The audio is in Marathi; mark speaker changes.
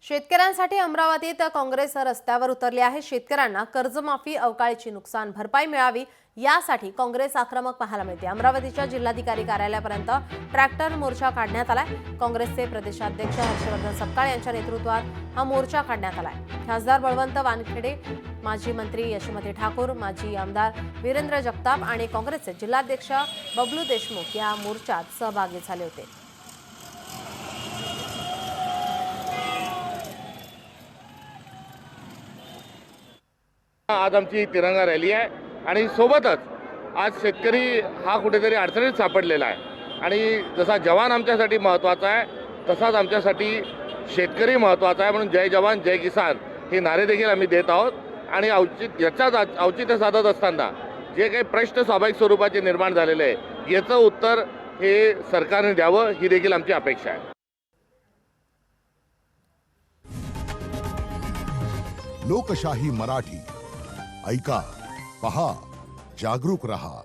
Speaker 1: शेतकऱ्यांसाठी अमरावतीत काँग्रेस रस्त्यावर उतरली आहे। शेतकऱ्यांना कर्जमाफी, अवकाळीची नुकसान भरपाई मिळावी यासाठी काँग्रेस आक्रमक पाहायला मिळते। अमरावतीच्या जिल्हाधिकारी कार्यालयापर्यंत ट्रॅक्टर मोर्चा काढण्यात आलाय। काँग्रेसचे प्रदेशाध्यक्ष हर्षवर्धन सपकाळ यांच्या नेतृत्वात हा मोर्चा काढण्यात आलाय। खासदार बळवंत वानखेडे, माजी मंत्री यशोमती ठाकूर, माजी आमदार वीरेंद्र जगताप आणि काँग्रेसचे जिल्हाध्यक्ष बबलू देशमुख या मोर्चात सहभागी झाले होते।
Speaker 2: आज आमची तिरंगा रॅली आहे आणि सोबतच आज शेतकरी हा कुठेतरी अडचणीत सापडलेला आहे आणि जसा जवान आमच्यासाठी महत्त्वाचा आहे तसाच आमच्यासाठी शेतकरी महत्त्वाचा आहे। म्हणून जय जवान जय किसान हे नारे देखील आम्ही देत आहोत आणि औचित्य साधत असताना जे काही प्रश्न स्वाभाविक स्वरूपाचे निर्माण झालेले आहे याचं उत्तर हे सरकारने द्यावं ही देखील आमची अपेक्षा आहे।
Speaker 3: लोकशाही मराठी ऐका, पहा, जागरूक रहा।